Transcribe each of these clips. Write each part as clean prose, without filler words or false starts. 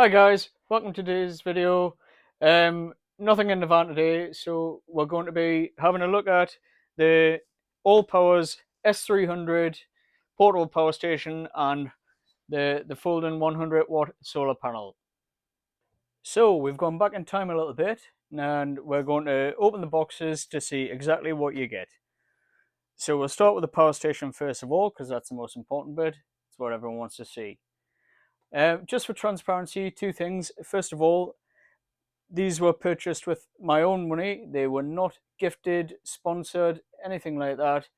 Hi guys, welcome to today's video. Nothing in the van today, so we're going to be having a look at the Allpowers S300 portable power station and the folding 100-watt solar panel. So we've gone back in time a little bit and we're going to open the boxes to see exactly what you get. So we'll start with the power station first of all, because that's the most important bit. It's what everyone wants to see. Just for transparency, two things. First of all, these were purchased with my own money. They were not gifted, sponsored, anything like that.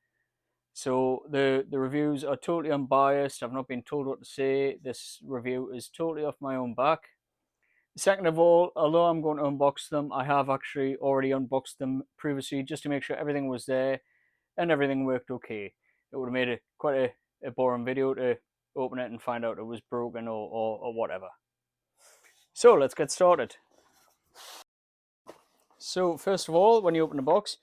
So the reviews are totally unbiased. I've not been told what to say. This review is totally off my own back. Second of all, although I'm going to unbox them, I have actually already unboxed them previously just to make sure everything was there and everything worked okay. It would have made it quite a boring video to open it and find out it was broken or whatever. So let's get started. So first of all, when you open the box,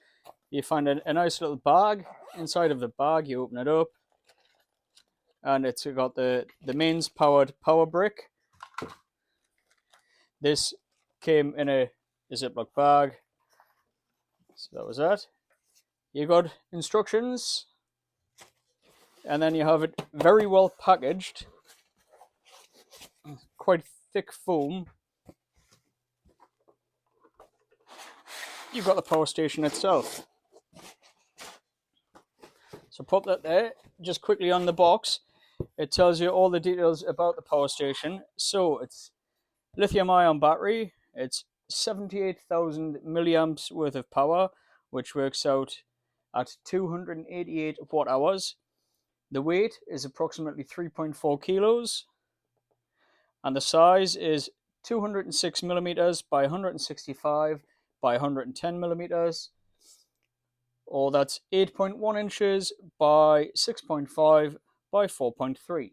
you find a nice little bag. Inside of the bag, you open it up, and it's got the mains powered power brick. This came in a Ziploc bag, so that was that. You got instructions, and then you have it very well packaged, quite thick foam. You've got the power station itself. So pop that there. Just quickly on the box, it tells you all the details about the power station. So it's lithium-ion battery. It's 78,000 milliamps worth of power, which works out at 288 watt hours. The weight is approximately 3.4 kilos, and the size is 206 millimeters by 165 by 110 millimeters, or that's 8.1 inches by 6.5 by 4.3.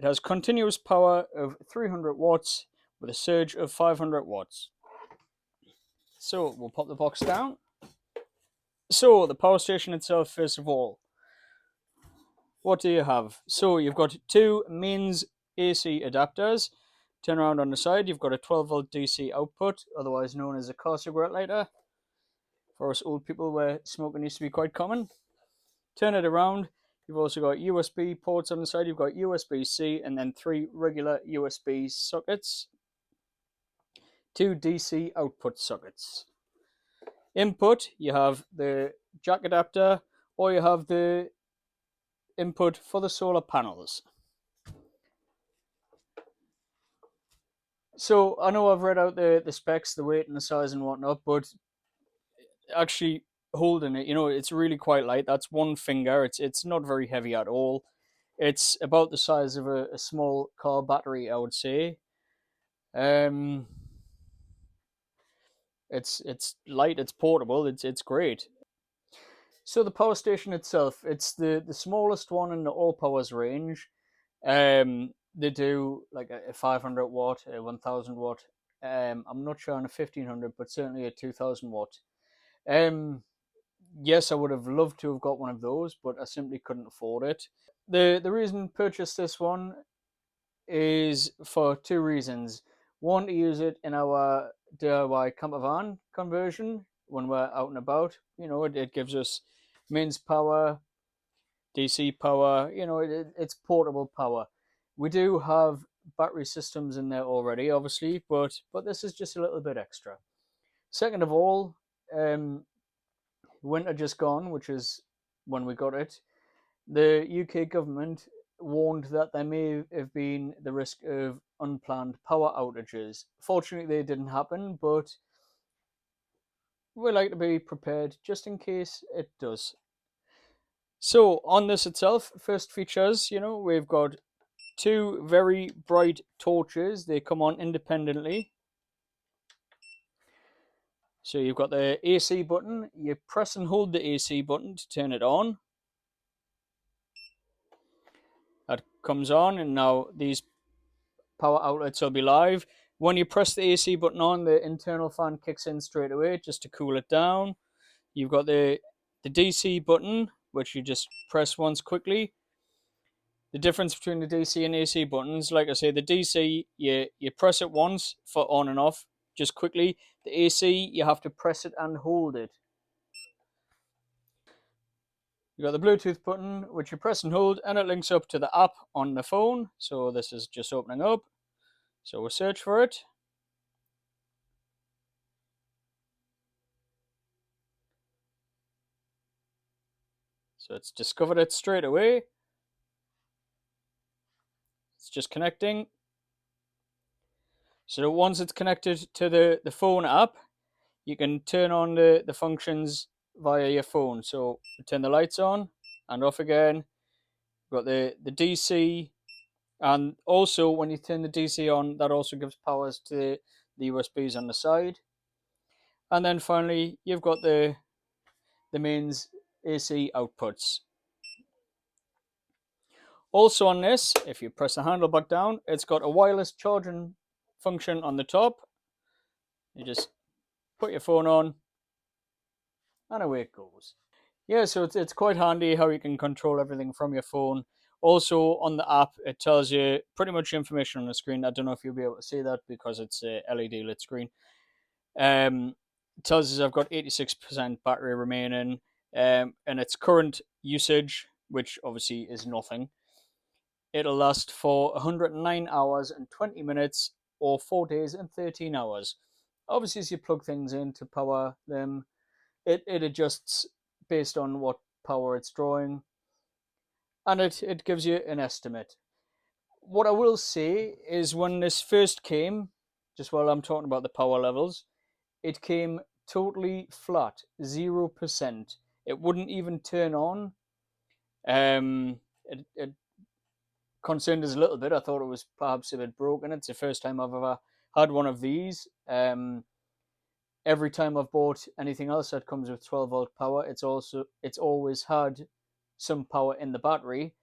It has continuous power of 300 watts with a surge of 500 watts. So we'll pop the box down. So the power station itself, first of all, what do you have? So you've got two mains AC adapters. Turn around on the side, you've got a 12-volt DC output, otherwise known as a car cigarette lighter. For us old people where smoking used to be quite common. Turn it around, you've also got USB ports on the side. You've got USB-C and then three regular USB sockets. Two DC output sockets. Input, you have the jack adapter, or you have the input for the solar panels. So I know I've read out the specs, the weight and the size and whatnot, but actually holding it, it's really quite light. That's one finger. It's not very heavy at all. It's about the size of a small car battery, I would say. It's light, it's portable, it's great. So the power station itself, it's the smallest one in the Allpowers range. They do like a 500 watt, a 1000 watt. I'm not sure on a 1500, but certainly a 2000 watt. Yes, I would have loved to have got one of those, but I simply couldn't afford it. The reason I purchased this one is for two reasons. One, to use it in our DIY camper van conversion when we're out and about. It gives us mains power, DC power. It's portable power. We do have battery systems in there already, obviously, but this is just a little bit extra. Second of all, winter just gone, which is when we got it, the UK government warned that there may have been the risk of unplanned power outages. Fortunately, they didn't happen, but we like to be prepared just in case it does. So on this itself, first features, we've got two very bright torches. They come on independently. So you've got the AC button. You press and hold the AC button to turn it on. That comes on, and now these power outlets will be live. When you press the AC button on, the internal fan kicks in straight away just to cool it down. You've got the DC button, which you just press once quickly. The difference between the DC and AC buttons, like I say, the DC, you press it once for on and off, just quickly. The AC, you have to press it and hold it. You got the Bluetooth button, which you press and hold, and it links up to the app on the phone. So this is just opening up. So we'll search for it. So it's discovered it straight away. It's just connecting. So once it's connected to the phone app, you can turn on the functions via your phone. So turn the lights on and off again. You've got the DC, and also when you turn the DC on, that also gives powers to the USBs on the side. And then finally, you've got the mains AC outputs. Also on this, if you press the handle back down, it's got a wireless charging function on the top. You just put your phone on and away it goes. Yeah, so it's quite handy how you can control everything from your phone. Also on the app, it tells you pretty much information on the screen. I don't know if you'll be able to see that because it's a LED lit screen. It tells us I've got 86% battery remaining, and its current usage, which obviously is nothing. It'll last for 109 hours and 20 minutes, or 4 days and 13 hours. Obviously, as you plug things in to power them, it adjusts based on what power it's drawing, and it gives you an estimate. What I will say is when this first came, just while I'm talking about the power levels, it came totally flat, 0%. It wouldn't even turn on. It concerned us a little bit. I thought it was perhaps a bit broken. It's the first time I've ever had one of these. Every time I've bought anything else that comes with 12-volt power, it's always had some power in the battery.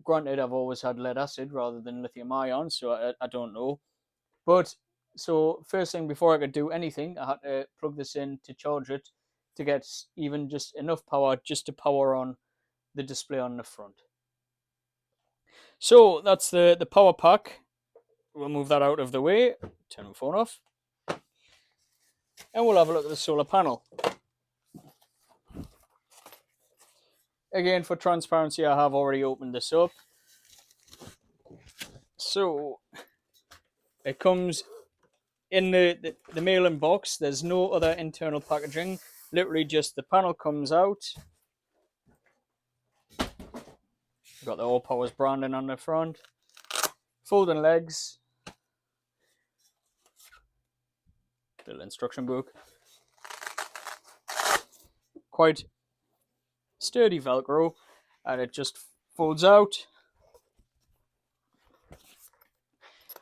Granted, I've always had lead acid rather than lithium ion, so I don't know. But so first thing before I could do anything, I had to plug this in to charge it to get even just enough power just to power on the display on the front. So that's the power pack. We'll move that out of the way, turn the phone off, and we'll have a look at the solar panel. Again, for transparency, I have already opened this up. So it comes in the mail-in box. There's no other internal packaging. Literally just the panel comes out. We've got the Allpowers branding on the front. Folding legs. Little instruction book. Quite sturdy Velcro, and it just folds out.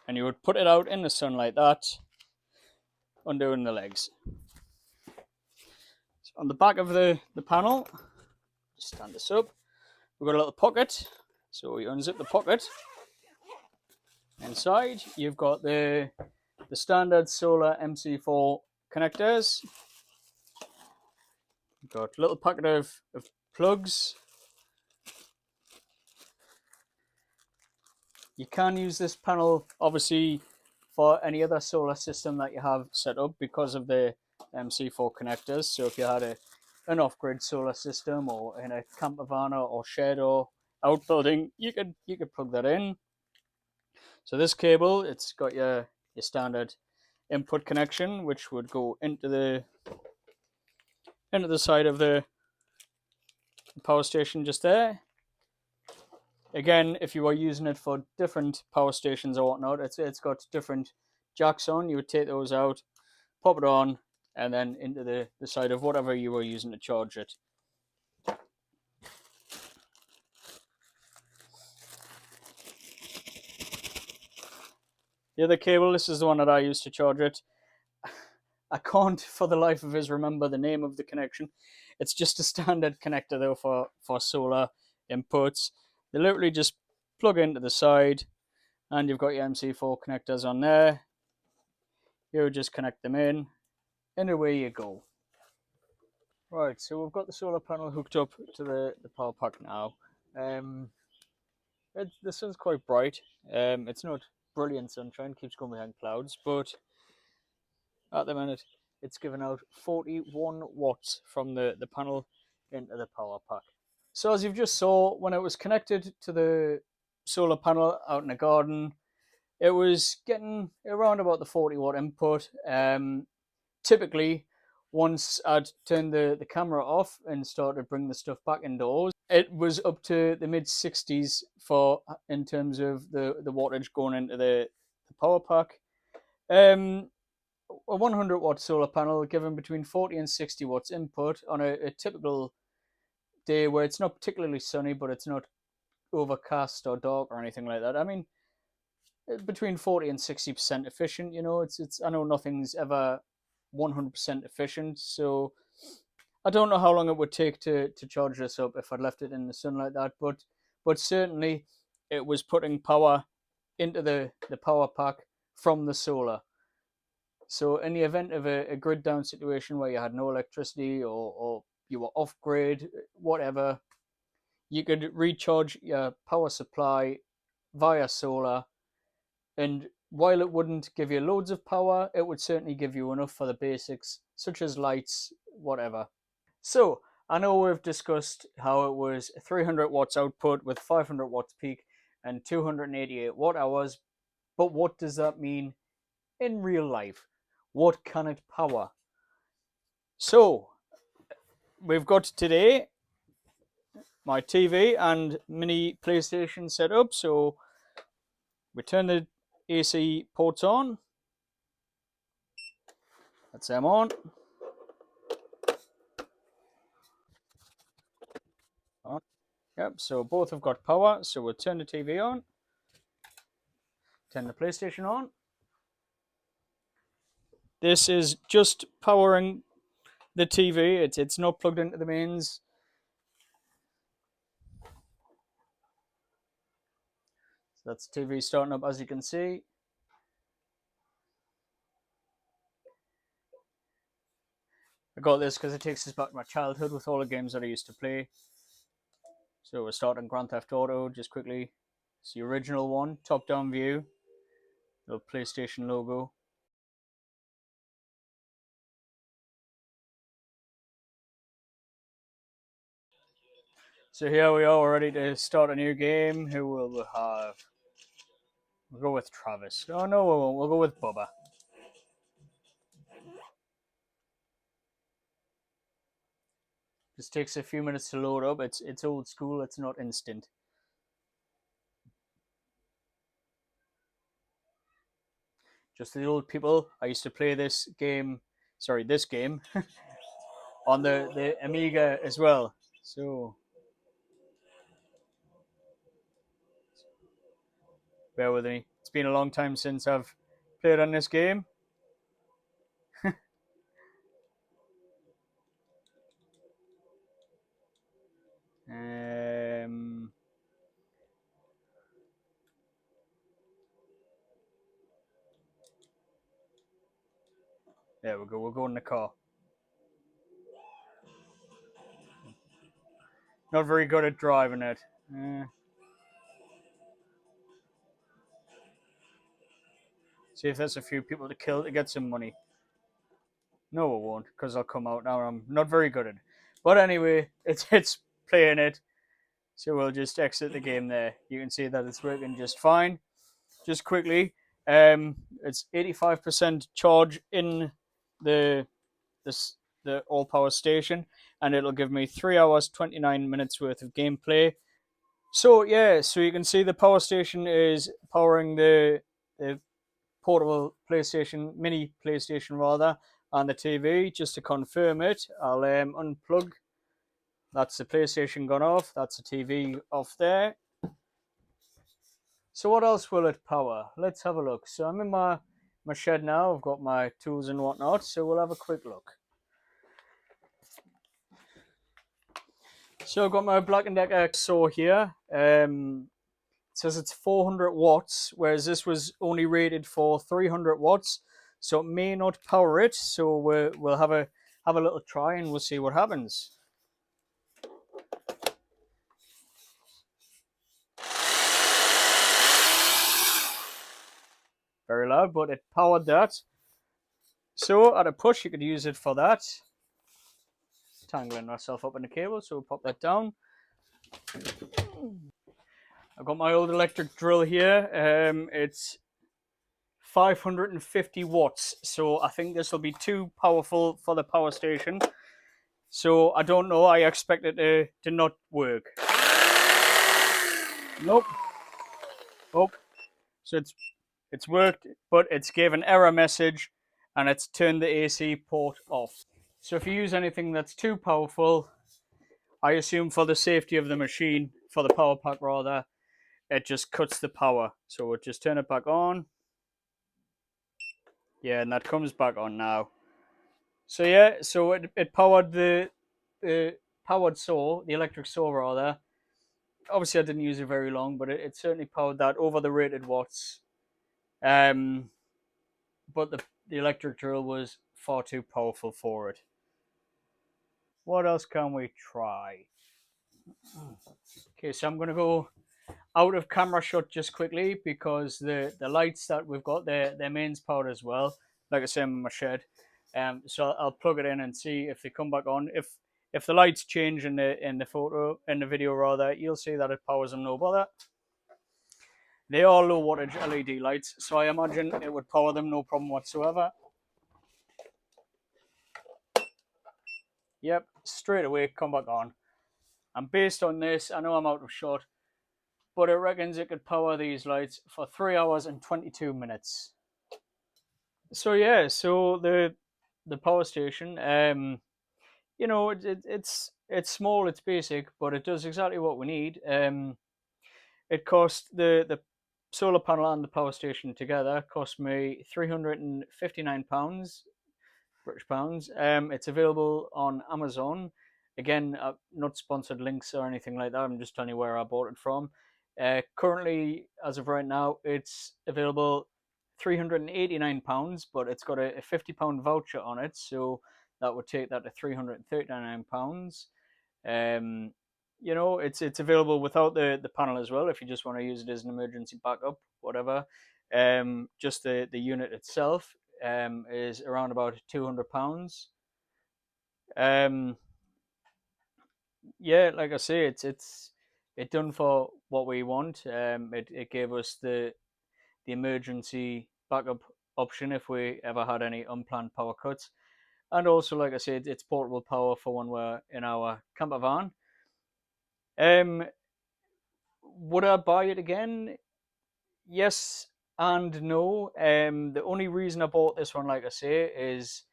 And you would put it out in the sun like that, undoing the legs. So on the back of the panel, just stand this up. We've got a little pocket, so you unzip the pocket. Inside, you've got the standard solar MC4 connectors. You've got a little packet of plugs. You can use this panel, obviously, for any other solar system that you have set up because of the MC4 connectors. So if you had an off-grid solar system or in a camper van or shed or outbuilding, you could plug that in. So this cable, it's got your standard input connection, which would go into the side of the power station just there. Again, if you are using it for different power stations or whatnot, it's got different jacks on. You would take those out, pop it on, and then into the side of whatever you were using to charge it. The other cable, this is the one that I use to charge it. I can't for the life of us remember the name of the connection. It's just a standard connector though for solar inputs. They literally just plug into the side, and you've got your MC4 connectors on there. You would just connect them in, and away you go. Right, so we've got the solar panel hooked up to the power pack now. The sun's quite bright. It's not brilliant sunshine, keeps going behind clouds, but at the minute it's given out 41 watts from the panel into the power pack. So as you've just saw, when it was connected to the solar panel out in the garden, it was getting around about the 40 watt input. Typically, once I'd turned the camera off and started bringing the stuff back indoors, it was up to the mid 60s for in terms of the wattage going into the power pack. A 100 watt solar panel giving between 40 and 60 watts input on a typical day where it's not particularly sunny, but it's not overcast or dark or anything like that. I mean, between 40 and 60% efficient. It's. I know nothing's ever 100% efficient, so I don't know how long it would take to charge this up if I'd left it in the sun like that. But certainly, it was putting power into the power pack from the solar. So in the event of a grid down situation where you had no electricity or you were off grid, whatever, you could recharge your power supply via solar. And while it wouldn't give you loads of power, it would certainly give you enough for the basics, such as lights, whatever. So, I know we've discussed how it was 300 watts output with 500 watts peak and 288 watt hours, but what does that mean in real life? What can it power? So, we've got today my TV and mini PlayStation set up, so we turn the AC ports on. That's them on. Yep, so both have got power, so we'll turn the TV on, turn the PlayStation on. This is just powering the TV, it's not plugged into the mains. So that's the TV starting up, as you can see. I got this because it takes us back to my childhood with all the games that I used to play. So we're starting Grand Theft Auto just quickly. It's the original one, top down view, the PlayStation logo. So here we are, we're ready to start a new game. Who will we have? We'll go with Travis. Oh no, we won't. We'll go with Bubba. Just takes a few minutes to load up. It's old school. It's not instant. Just the old people. I used to play this game. Sorry, this game on the Amiga as well. So bear with me. It's been a long time since I've played on this game. um, there we go. We'll go in the car. Not very good at driving it. See if there's a few people to kill to get some money. No, it won't, because I'll come out now. I'm not very good at it. But anyway, it's playing it. So we'll just exit the game there. You can see that it's working just fine. Just quickly, it's 85% charge in the this the Allpowers station, and it'll give me 3 hours 29 minutes worth of gameplay. So yeah, so you can see the power station is powering the portable PlayStation, mini PlayStation rather, and the TV. Just to confirm it, I'll unplug. That's the PlayStation gone off. That's the TV off there. So what else will it power? Let's have a look. So I'm in my shed now. I've got my tools and whatnot. So we'll have a quick look. So I've got my Black & Decker saw here. It says it's 400 watts, whereas this was only rated for 300 watts. So it may not power it. So we'll have a little try and we'll see what happens. loud, but it powered that. So at a push, you could use it for that. Tangling myself up in the cable, so we'll pop that down. I've got my old electric drill here. It's 550 watts, so I think this will be too powerful for the power station. So I don't know. I expect it to not work. Nope. Oh, so it's worked, but it's gave an error message, and it's turned the AC port off. So if you use anything that's too powerful, I assume for the safety of the machine, for the power pack rather, it just cuts the power. So we'll just turn it back on. Yeah, and that comes back on now. So yeah, so it powered the powered saw, the electric saw rather. Obviously, I didn't use it very long, but it certainly powered that over the rated watts. But the electric drill was far too powerful for it. What else can we try? Okay, so I'm going to go out of camera shot just quickly because the lights that we've got, their mains powered as well. Like I say, in my shed. So I'll plug it in and see if they come back on. If the lights change in the video rather, you'll see that it powers them no bother. They are low wattage LED lights, so I imagine it would power them no problem whatsoever. Yep, straight away come back on. And based on this, I know I'm out of shot, but it reckons it could power these lights for 3 hours and 22 minutes. So yeah, so the power station, you know, it's small, it's basic, but it does exactly what we need. It cost the solar panel and the power station together cost me £359 British pounds. It's available on Amazon. Again, not sponsored links or anything like that. I'm just telling you where I bought it from. Currently, as of right now, it's available £389, but it's got a £50 voucher on it, so that would take that to £339. Um, you know, it's available without the panel as well if you just want to use it as an emergency backup, whatever. Just the unit itself is around about £200. Um, yeah, like I say, it done for what we want. It gave us the emergency backup option if we ever had any unplanned power cuts, and also, like I said, it's portable power for when we're in our camper van. Um, would I buy it again? Yes and no. The only reason I bought this one, like I say, is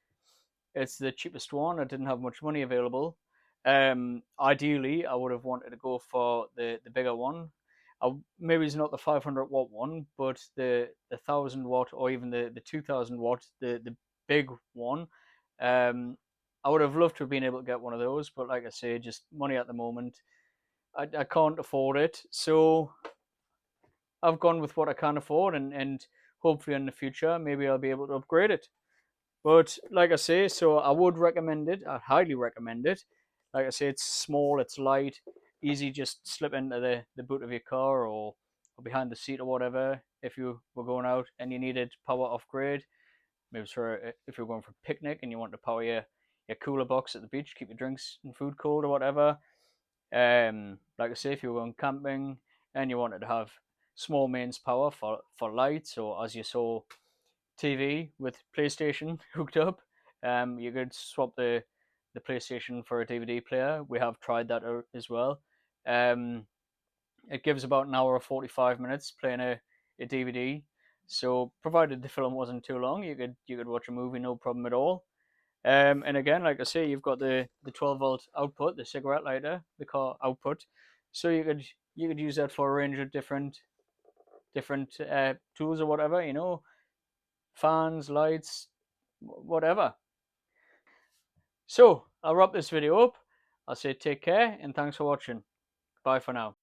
it's the cheapest one. I didn't have much money available. Ideally, I would have wanted to go for the bigger one. Maybe it's not the 500-watt one, but the 1,000 watt or even the 2,000 watt, the big one. I would have loved to have been able to get one of those, but like I say, just money at the moment. I can't afford it, so I've gone with what I can afford, and hopefully in the future maybe I'll be able to upgrade it. But like I say, so I would recommend it. I highly recommend it. Like I say, it's small, it's light, easy. Just slip into the boot of your car or behind the seat or whatever. If you were going out and you needed power off grid, maybe for if you're going for a picnic and you want to power your cooler box at the beach, keep your drinks and food cold or whatever. Like I say, if you were going camping and you wanted to have small mains power for lights, or as you saw TV with PlayStation hooked up, you could swap the PlayStation for a DVD player. We have tried that as well. Um, it gives about an hour or 45 minutes playing a DVD. So provided the film wasn't too long, you could watch a movie no problem at all. And again, like I say, you've got the 12-volt output, the cigarette lighter, the car output. So you could use that for a range of different tools or whatever, you know, fans, lights, whatever. So I'll wrap this video up. I'll say take care and thanks for watching. Bye for now.